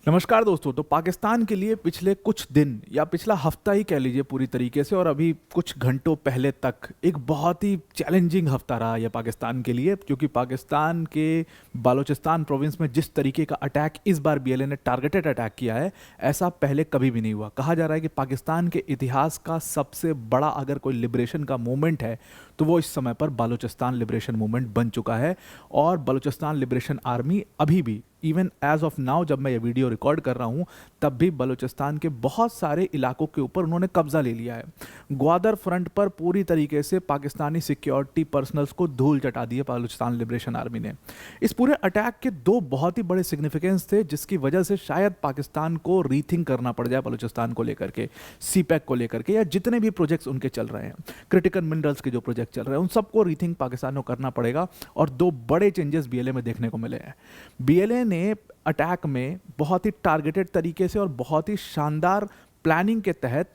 नमस्कार दोस्तों। तो पाकिस्तान के लिए पिछले कुछ दिन या पिछला हफ्ता ही कह लीजिए पूरी तरीके से और अभी कुछ घंटों पहले तक एक बहुत ही चैलेंजिंग हफ्ता रहा यह पाकिस्तान के लिए, क्योंकि पाकिस्तान के बालूचिस्तान प्रोविंस में जिस तरीके का अटैक इस बार बीएलए ने टारगेटेड अटैक किया है, ऐसा पहले कभी भी नहीं हुआ। कहा जा रहा है कि पाकिस्तान के इतिहास का सबसे बड़ा अगर कोई लिबरेशन का मूवमेंट है तो वो इस समय पर बालूचिस्तान लिबरेशन मूवमेंट बन चुका है। और बालूचिस्तान लिबरेशन आर्मी अभी भी इवन एज ऑफ नाउ जब मैं ये वीडियो रिकॉर्ड कर रहा हूँ तब भी बलूचिस्तान के बहुत सारे इलाकों के ऊपर उन्होंने कब्जा ले लिया है। ग्वादर फ्रंट पर पूरी तरीके से पाकिस्तानी सिक्योरिटी पर्सनल्स को धूल चटा दी है बालूचिस्तान लिबरेशन आर्मी ने। इस पूरे अटैक के दो बहुत ही बड़े सिग्निफिकेंस थे जिसकी वजह से शायद पाकिस्तान को रीथिंक करना पड़ जाए बलूचिस्तान को लेकर के, सीपैक को लेकर के, या जितने भी प्रोजेक्ट्स उनके चल रहे हैं, क्रिटिकल मिनरल्स के जो प्रोजेक्ट चल रहे हैं, उन सबको रीथिंक पाकिस्तान को करना पड़ेगा। और दो बड़े चेंजेस बीएलए में देखने को मिले हैं। बीएलए ने अटैक में बहुत ही टारगेटेड तरीके से और बहुत ही शानदार प्लानिंग के तहत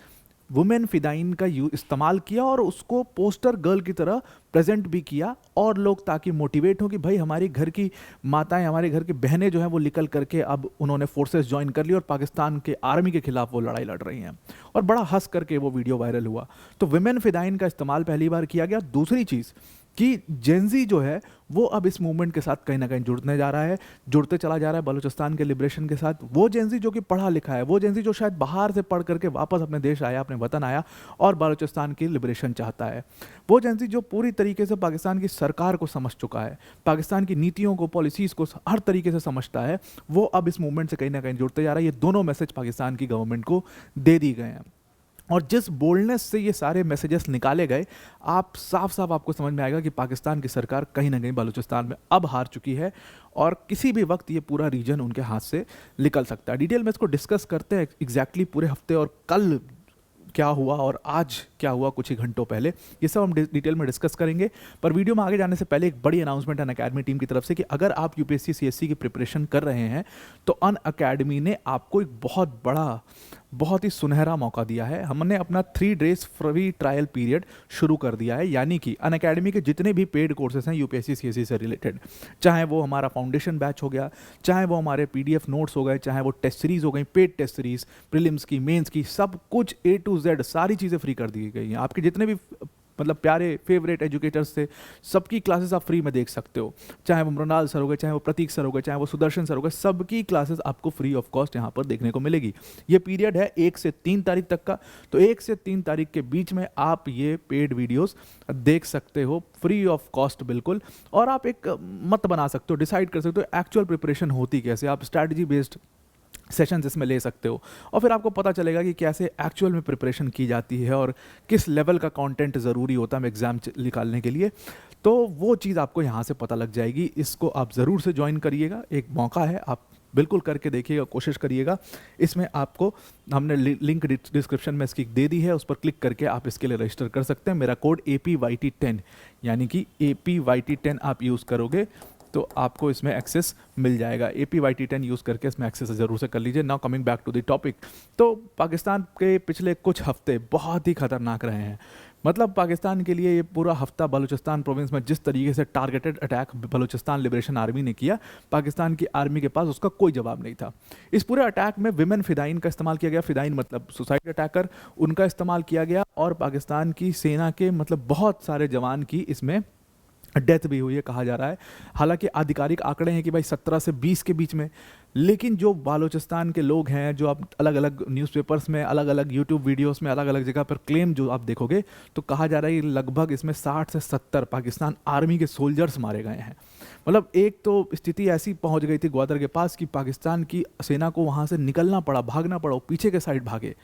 वुमेन फिदाइन का इस्तेमाल किया और उसको पोस्टर गर्ल की तरह प्रेजेंट भी किया, और लोग ताकि मोटिवेट हो कि भाई हमारी घर की माताएं, हमारे घर की बहनें जो हैं वो निकल करके अब उन्होंने फोर्सेस ज्वाइन कर ली और पाकिस्तान के आर्मी के खिलाफ वो लड़ाई लड़ रही हैं। और बड़ा हंस करके वो वीडियो वायरल हुआ। तो वुमेन फिदाइन का इस्तेमाल पहली बार किया गया। दूसरी चीज़ कि जेनजी जो है वो अब इस मूवमेंट के साथ कहीं ना कहीं जुड़ने जा रहा है, जुड़ते चला जा रहा है बलूचिस्तान के लिबरेशन के साथ। वो जेनजी जो कि पढ़ा लिखा है, वो जेनजी जो शायद बाहर से पढ़ करके वापस अपने देश आया, अपने वतन आया और बलूचिस्तान की लिबरेशन चाहता है। वो जेनजी जो पूरी तरीके से पाकिस्तान की सरकार को समझ चुका है, पाकिस्तान की नीतियों को, पॉलिसीज़ को हर तरीके से समझता है, वो अब इस मूवमेंट से कहीं ना कहीं जुड़ते जा रहा है। ये दोनों मैसेज पाकिस्तान की गवर्नमेंट को दे दी गए हैं। और जिस बोल्डनेस से ये सारे मैसेजेस निकाले गए, आप साफ साफ आपको समझ में आएगा कि पाकिस्तान की सरकार कहीं ना कहीं बलूचिस्तान में अब हार चुकी है और किसी भी वक्त ये पूरा रीजन उनके हाथ से निकल सकता है। डिटेल में इसको डिस्कस करते हैं एग्जैक्टली पूरे हफ्ते और कल क्या हुआ और आज क्या हुआ कुछ ही घंटों पहले, ये सब हम डिटेल में डिस्कस करेंगे। पर वीडियो में आगे जाने से पहले एक बड़ी अनाउंसमेंट अन अकेडमी टीम की तरफ से कि अगर आप यूपीएससी सीएससी की प्रिपरेशन कर रहे हैं तो अन अकेडमी ने आपको एक बहुत बड़ा, बहुत ही सुनहरा मौका दिया है। हमने अपना 3 डेज फ्री ट्रायल पीरियड शुरू कर दिया है, यानी कि अन अकेडमी के जितने भी पेड कोर्सेज हैं यूपीएससी सीएससी से रिलेटेड, चाहे वो हमारा फाउंडेशन बैच हो गया, चाहे वो हमारे पीडीएफ नोट्स हो गए, चाहे वो टेस्ट सीरीज हो गई, पेड टेस्ट सीरीज, प्रीलिम्स की, मेंस की, सब कुछ A to Z सारी चीज़ें फ्री कर दी गई हैं। आपके जितने भी मतलब प्यारे फेवरेट एजुकेटर्स थे, सबकी क्लासेस आप फ्री में देख सकते हो। चाहे वो मृणाल सर हो गए, चाहे वो प्रतीक सर हो गए, चाहे वो सुदर्शन सर हो गए, सबकी क्लासेस आपको फ्री ऑफ कॉस्ट यहाँ पर देखने को मिलेगी। ये पीरियड है 1 से 3 तारीख तक का। तो 1 से 3 तारीख के बीच में आप ये पेड वीडियोस देख सकते हो फ्री ऑफ कॉस्ट बिल्कुल। और आप एक मत बना सकते हो, डिसाइड कर सकते हो एक्चुअल प्रिपरेशन होती कैसे, आप स्ट्रैटेजी बेस्ड सेशंस इसमें ले सकते हो और फिर आपको पता चलेगा कि कैसे एक्चुअल में प्रिपरेशन की जाती है और किस लेवल का कंटेंट ज़रूरी होता है एग्ज़ाम निकालने के लिए। तो वो चीज़ आपको यहाँ से पता लग जाएगी। इसको आप ज़रूर से ज्वाइन करिएगा, एक मौका है, आप बिल्कुल करके देखिएगा, कोशिश करिएगा। इसमें आपको हमने लिंक डिस्क्रिप्शन में इसकी दे दी है, उस पर क्लिक करके आप इसके लिए रजिस्टर कर सकते हैं। मेरा कोड APYT10 यानी कि APYT10 आप यूज़ करोगे तो आपको इसमें एक्सेस मिल जाएगा। APYT10 यूज़ करके इसमें एक्सेस ज़रूर से कर लीजिए। Now coming back to the topic, तो पाकिस्तान के पिछले कुछ हफ्ते बहुत ही खतरनाक रहे हैं। मतलब पाकिस्तान के लिए ये पूरा हफ्ता बलूचिस्तान प्रोविंस में जिस तरीके से targeted attack Balochistan liberation army ने किया, पाकिस्तान की आर्मी के पास उसका कोई जवाब नहीं था। इस पूरे अटैक में विमेन फिदाइन का इस्तेमाल किया गया। फिदाइन मतलब सुसाइड अटैकर, उनका इस्तेमाल किया गया और पाकिस्तान की सेना के मतलब बहुत सारे जवान की इसमें डेथ भी हुई है कहा जा रहा है। हालांकि आधिकारिक आंकड़े हैं कि भाई 17 से 20 के बीच में, लेकिन जो बालूचिस्तान के लोग हैं, जो आप अलग अलग न्यूज़पेपर्स में, अलग अलग यूट्यूब वीडियोस में, अलग अलग जगह पर क्लेम जो आप देखोगे, तो कहा जा रहा है कि लगभग इसमें 60 से 70 पाकिस्तान आर्मी के सोल्जर्स मारे गए हैं। मतलब एक तो स्थिति ऐसी पहुंच गई थी ग्वादर के पास कि पाकिस्तान की सेना को वहाँ से निकलना पड़ा, भागना पड़ा, पीछे के साइड भागे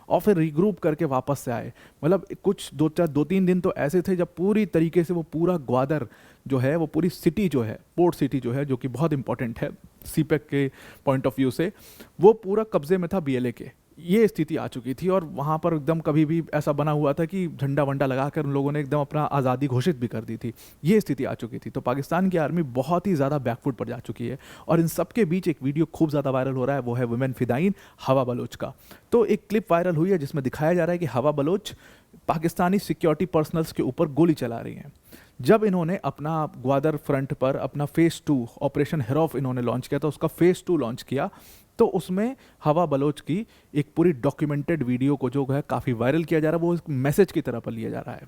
और फिर रिग्रुप करके वापस से आए। मतलब कुछ 2-3 दिन तो ऐसे थे जब पूरी तरीके से वो पूरा ग्वादर जो है, वो पूरी सिटी जो है, पोर्ट सिटी जो है, जो कि बहुत इंपॉर्टेंट है सीपैक के पॉइंट ऑफ व्यू से, वो पूरा कब्जे में था बीएलए के। ये स्थिति आ चुकी थी और वहाँ पर एकदम कभी भी ऐसा बना हुआ था कि झंडा वंडा लगाकर उन लोगों ने एकदम अपना आज़ादी घोषित भी कर दी थी। ये स्थिति आ चुकी थी। तो पाकिस्तान की आर्मी बहुत ही ज़्यादा बैकफुट पर जा चुकी है और इन सब के बीच एक वीडियो खूब ज़्यादा वायरल हो रहा है, वो है वुमेन फिदाइन हवा बलोच का। तो एक क्लिप वायरल हुई है जिसमें दिखाया जा रहा है कि हवा बलोच पाकिस्तानी सिक्योरिटी पर्सनल्स के ऊपर गोली चला रही हैं। जब इन्होंने अपना ग्वादर फ्रंट पर अपना फेज़ 2 ऑपरेशन हेरोफ इन्होंने लॉन्च किया था, उसका फेज़ 2 लॉन्च किया, तो उसमें हवा बलोच की एक पूरी डॉक्यूमेंटेड वीडियो को जो है काफ़ी वायरल किया जा रहा है, वो एक मैसेज की तरह पर लिया जा रहा है।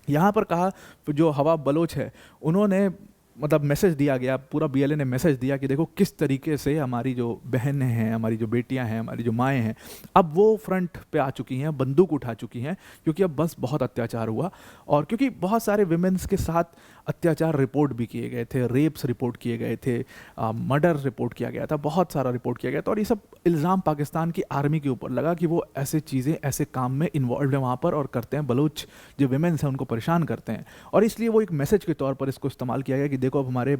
यहाँ पर कहा जो हवा बलोच है उन्होंने मतलब मैसेज दिया गया, पूरा बीएलए ने मैसेज दिया कि देखो किस तरीके से हमारी जो बहनें हैं, हमारी जो बेटियां हैं, हमारी जो माएँ हैं, अब वो फ्रंट पे आ चुकी हैं, बंदूक उठा चुकी हैं, क्योंकि अब बस बहुत अत्याचार हुआ। और क्योंकि बहुत सारे विमेंस के साथ अत्याचार रिपोर्ट भी किए गए थे, रेप्स रिपोर्ट किए गए थे, मर्डर रिपोर्ट किया गया था, बहुत सारा रिपोर्ट किया गया था। और ये सब इल्ज़ाम पाकिस्तान की आर्मी के ऊपर लगा कि वो ऐसे चीज़ें, ऐसे काम में इन्वॉल्व है वहाँ पर और करते हैं, बलूच जो विमेंस हैं उनको परेशान करते हैं। और इसलिए वो एक मैसेज के तौर पर इसको इस्तेमाल किया गया कि देखो अब हमारे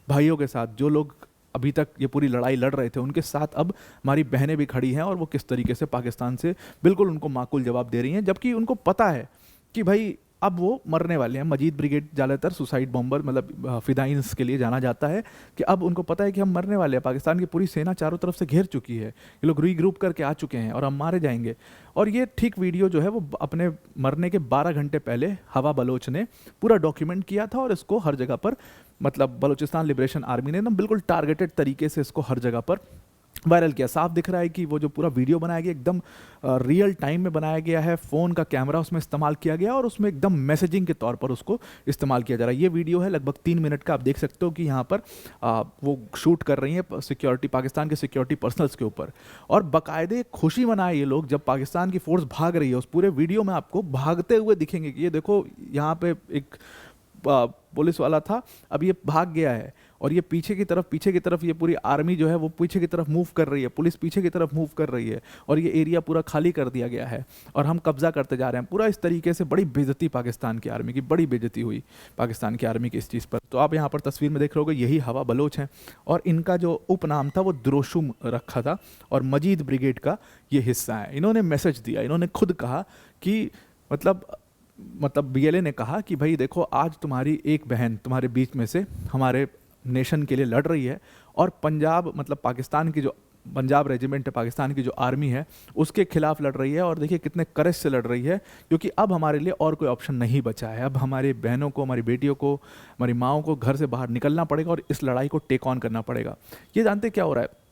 भाइयों के साथ जो लोग अभी तक ये पूरी लड़ाई लड़ रहे थे, उनके साथ अब हमारी बहनें भी खड़ी हैं और वो किस तरीके से पाकिस्तान से बिल्कुल उनको माकूल जवाब दे रही हैं, जबकि उनको पता है कि भाई अब वो मरने वाले हैं। मजीद ब्रिगेड ज़्यादातर सुसाइड बॉम्बर मतलब फिदाइंस के लिए जाना जाता है कि अब उनको पता है कि हम मरने वाले हैं, पाकिस्तान की पूरी सेना चारों तरफ से घेर चुकी है, ये लोग रीग्रुप करके आ चुके हैं और हम मारे जाएंगे। और ये ठीक वीडियो जो है वो अपने मरने के 12 घंटे पहले हवा बलोच ने पूरा डॉक्यूमेंट किया था और इसको हर जगह पर मतलब बलूचिस्तान लिबरेशन आर्मी ने एकदम बिल्कुल टारगेटेड तरीके से इसको हर जगह पर वायरल किया। साफ दिख रहा है कि वो जो पूरा वीडियो बनाया गया एकदम रियल टाइम में बनाया गया है, फ़ोन का कैमरा उसमें इस्तेमाल किया गया और उसमें एकदम मैसेजिंग के तौर पर उसको इस्तेमाल किया जा रहा है। ये वीडियो है लगभग 3 मिनट का, आप देख सकते हो कि यहाँ पर वो शूट कर रही हैं सिक्योरिटी, पाकिस्तान के सिक्योरिटी पर्सनल्स के ऊपर, और बाकायदे खुशी मनाए ये लोग जब पाकिस्तान की फोर्स भाग रही है। उस पूरे वीडियो में आपको भागते हुए दिखेंगे कि ये देखो यहाँ पे एक पुलिस वाला था, अब ये भाग गया है और ये पीछे की तरफ ये पूरी आर्मी जो है वो पीछे की तरफ मूव कर रही है, पुलिस पीछे की तरफ मूव कर रही है और ये एरिया पूरा खाली कर दिया गया है और हम कब्जा करते जा रहे हैं पूरा। इस तरीके से बड़ी बेइज्जती पाकिस्तान की आर्मी की, बड़ी बेइज्जती हुई पाकिस्तान की आर्मी की इस चीज़ पर। तो आप यहाँ पर तस्वीर में देख रहे होगे यही हवा बलोच हैं और इनका जो उपनाम था वो द्रोशुम रखा था और मजीद ब्रिगेड का ये हिस्सा है। इन्होंने मैसेज दिया, इन्होंने खुद कहा कि मतलब बीएलए ने कहा कि भाई देखो आज तुम्हारी एक बहन तुम्हारे बीच में से हमारे नेशन के लिए लड़ रही है और पंजाब मतलब पाकिस्तान की जो पंजाब रेजिमेंट है, पाकिस्तान की जो आर्मी है उसके खिलाफ लड़ रही है और देखिए कितने करेज से लड़ रही है, क्योंकि अब हमारे लिए और कोई ऑप्शन नहीं बचा है। अब हमारी बहनों को, हमारी बेटियों को, हमारी माओं को घर से बाहर निकलना पड़ेगा और इस लड़ाई को टेक ऑन करना पड़ेगा। ये जानते क्या हो रहा है?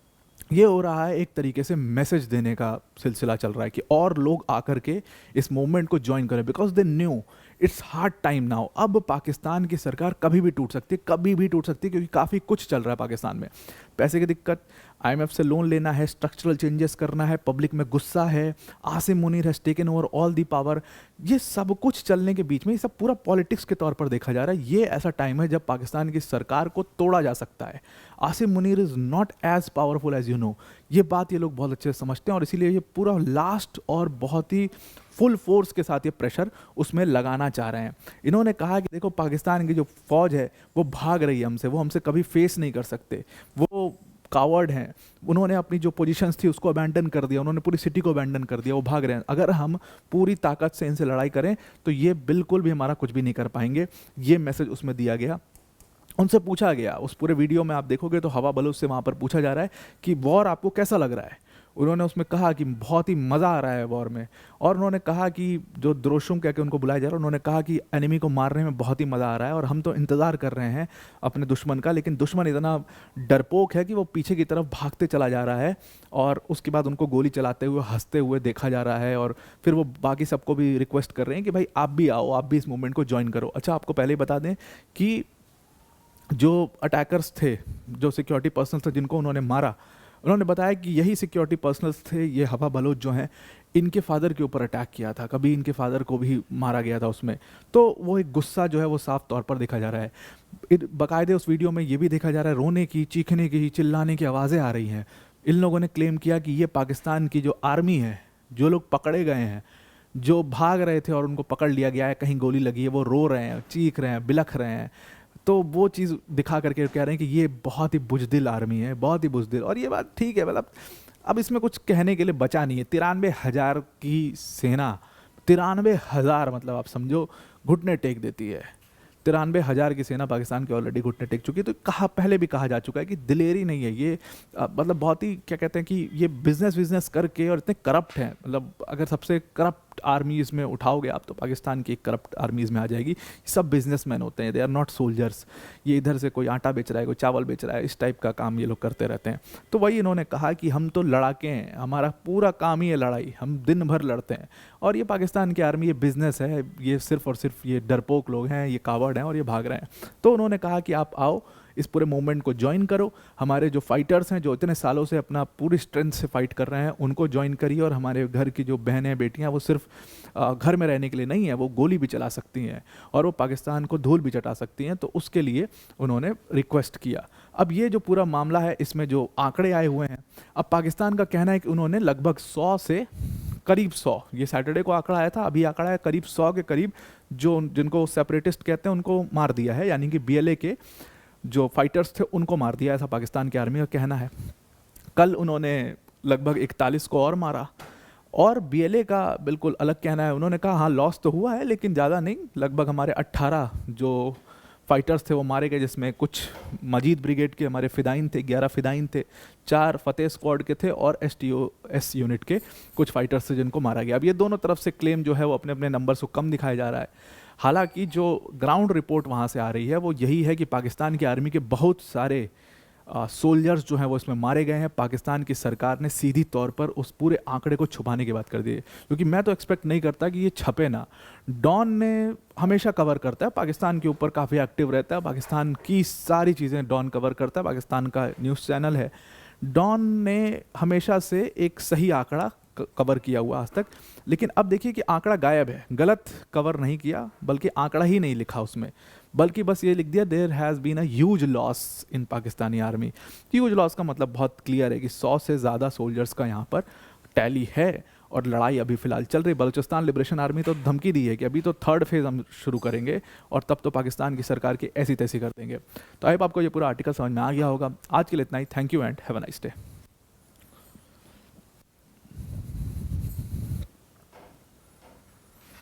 ये हो रहा है एक तरीके से मैसेज देने का सिलसिला चल रहा है कि और लोग आकर के इस मूवमेंट को ज्वाइन करें, because they knew it's hard time now. अब पाकिस्तान की सरकार कभी भी टूट सकती है, कभी भी टूट सकती है, क्योंकि काफ़ी कुछ चल रहा है पाकिस्तान में। पैसे की दिक्कत, आईएमएफ से लोन लेना है, स्ट्रक्चरल चेंजेस करना है, पब्लिक में गुस्सा है, Asim Munir has taken over all the power. ये सब कुछ चलने के बीच में ये सब पूरा पॉलिटिक्स के तौर पर देखा जा रहा है। ये ऐसा टाइम है जब पाकिस्तान की सरकार को तोड़ा जा सकता है। Asim Munir is not as powerful as you know, ये बात ये लोग बहुत अच्छे से समझते हैं और इसीलिए ये पूरा लास्ट और बहुत ही फुल फोर्स के साथ ये प्रेशर उसमें लगाना चाह रहे हैं। इन्होंने कहा कि देखो पाकिस्तान की जो फौज है वो भाग रही है हमसे, वो हमसे कभी फेस नहीं कर सकते, वो कावर्ड हैं, उन्होंने अपनी जो पोजीशंस थी उसको अबैंडन कर दिया, उन्होंने पूरी सिटी को अबैंडन कर दिया, वो भाग रहे हैं। अगर हम पूरी ताकत से इनसे लड़ाई करें तो ये बिल्कुल भी हमारा कुछ भी नहीं कर पाएंगे। ये मैसेज उसमें दिया गया। उनसे पूछा गया, उस पूरे वीडियो में आप देखोगे तो हवा बलोच से वहाँ पर पूछा जा रहा है कि वॉर आपको कैसा लग रहा है। उन्होंने उसमें कहा कि बहुत ही मज़ा आ रहा है वॉर में, और उन्होंने कहा कि जो द्रोशुम कह के उनको बुलाया जा रहा है, उन्होंने कहा कि एनिमी को मारने में बहुत ही मज़ा आ रहा है और हम तो इंतज़ार कर रहे हैं अपने दुश्मन का, लेकिन दुश्मन इतना डरपोक है कि वो पीछे की तरफ भागते चला जा रहा है और उसके बाद उनको गोली चलाते हुए हंसते हुए देखा जा रहा है। और फिर वो बाकी सबको भी रिक्वेस्ट कर रहे हैं कि भाई आप भी आओ, आप भी इस मूवमेंट को ज्वाइन करो। अच्छा, आपको पहले ही बता दें कि जो अटैकर्स थे, जो सिक्योरिटी पर्सनल थे जिनको उन्होंने मारा, उन्होंने बताया कि यही सिक्योरिटी पर्सनल्स थे, ये हवा बलोच जो हैं, इनके फादर के ऊपर अटैक किया था, कभी इनके फादर को भी मारा गया था उसमें। तो वो एक गुस्सा जो है वो साफ तौर पर देखा जा रहा है। बाकायदे उस वीडियो में ये भी देखा जा रहा है रोने की, चीखने की, चिल्लाने की आवाज़ें आ रही हैं। इन लोगों ने क्लेम किया कि ये पाकिस्तान की जो आर्मी है, जो लोग पकड़े गए हैं, जो भाग रहे थे और उनको पकड़ लिया गया है, कहीं गोली लगी है, वो रो रहे हैं, चीख रहे हैं, बिलख रहे हैं। तो वो चीज़ दिखा करके कह रहे हैं कि ये बहुत ही बुजदिल आर्मी है, बहुत ही बुजदिल। और ये बात ठीक है, मतलब अब इसमें कुछ कहने के लिए बचा नहीं है। 93,000 की सेना, 93,000 मतलब आप समझो घुटने टेक देती है। 93,000 की सेना पाकिस्तान की ऑलरेडी घुटने टेक चुकी है। तो पहले भी कहा जा चुका है कि दिलेरी नहीं है ये, मतलब बहुत ही क्या कहते हैं कि ये बिजनेस करके और इतने करप्ट हैं। मतलब अगर सबसे करप्ट करप्ट आर्मीज़ में उठाओगे आप तो पाकिस्तान की करप्ट आर्मीज़ में आ जाएगी। सब बिजनेसमैन होते हैं, दे आर नॉट सोल्जर्स। ये इधर से कोई आटा बेच रहा है, कोई चावल बेच रहा है, इस टाइप का काम ये लोग करते रहते हैं। तो वही इन्होंने कहा कि हम तो लड़ाके हैं, हमारा पूरा काम ही है लड़ाई, हम दिन भर लड़ते हैं। और ये पाकिस्तान की आर्मी ये बिजनेस है, ये सिर्फ और सिर्फ ये डरपोक लोग हैं, ये कावर्ड हैं और ये भाग रहे हैं। तो उन्होंने कहा कि आप आओ, इस पूरे मूवमेंट को ज्वाइन करो, हमारे जो फाइटर्स हैं जो इतने सालों से अपना पूरी स्ट्रेंथ से फाइट कर रहे हैं उनको ज्वाइन करिए, और हमारे घर की जो बहनें बेटियां वो सिर्फ घर में रहने के लिए नहीं है, वो गोली भी चला सकती हैं और वो पाकिस्तान को धूल भी चटा सकती हैं। तो उसके लिए उन्होंने रिक्वेस्ट किया। अब ये जो पूरा मामला है इसमें जो आंकड़े आए हुए हैं, अब पाकिस्तान का कहना है कि उन्होंने लगभग 100 से करीब 100, ये सैटरडे को आंकड़ा आया था, अभी आंकड़ा है करीब 100 के करीब, जो जिनको सेपरेटिस्ट कहते हैं उनको मार दिया है, यानी कि बीएलए के जो फाइटर्स थे उनको मार दिया, ऐसा पाकिस्तान की आर्मी का कहना है। कल उन्होंने लगभग 41 को और मारा। और बीएलए का बिल्कुल अलग कहना है, उन्होंने कहा हाँ लॉस तो हुआ है लेकिन ज़्यादा नहीं, लगभग हमारे 18 जो फाइटर्स थे वो मारे गए, जिसमें कुछ मजीद ब्रिगेड के हमारे फिदाइन थे, 11 फिदाइन थे, 4 फतेह स्क्वाड के थे और एसटीओएस यूनिट के कुछ फाइटर्स थे जिनको मारा गया। अब ये दोनों तरफ से क्लेम जो है वो अपने अपने नंबर को कम दिखाया जा रहा है। हालांकि जो ग्राउंड रिपोर्ट वहाँ से आ रही है वो यही है कि पाकिस्तान की आर्मी के बहुत सारे सोल्जर्स जो हैं वो इसमें मारे गए हैं। पाकिस्तान की सरकार ने सीधी तौर पर उस पूरे आंकड़े को छुपाने की बात कर दी है, क्योंकि मैं तो एक्सपेक्ट नहीं करता कि ये छपे ना। डॉन ने हमेशा कवर करता है, पाकिस्तान के ऊपर काफ़ी एक्टिव रहता है, पाकिस्तान की सारी चीज़ें डॉन कवर करता है, पाकिस्तान का न्यूज़ चैनल है। डॉन ने हमेशा से एक सही आंकड़ा कवर किया हुआ आज तक, लेकिन अब देखिए कि आंकड़ा गायब है, गलत कवर नहीं किया, बल्कि आंकड़ा ही नहीं लिखा उसमें, बल्कि बस ये लिख दिया there has been a huge loss in Pakistani army. Huge loss का मतलब बहुत क्लियर है कि 100 से ज़्यादा सोल्जर्स का यहाँ पर टैली है और लड़ाई अभी फ़िलहाल चल रही। बलूचिस्तान लिबरेशन आर्मी तो धमकी दी है कि अभी तो 3rd फेज़ हम शुरू करेंगे और तब तो पाकिस्तान की सरकार की ऐसी तैसी कर देंगे। तो आई होप आपको ये पूरा आर्टिकल समझ में आ गया होगा। आज के लिए इतना ही। Thank you and have a nice day.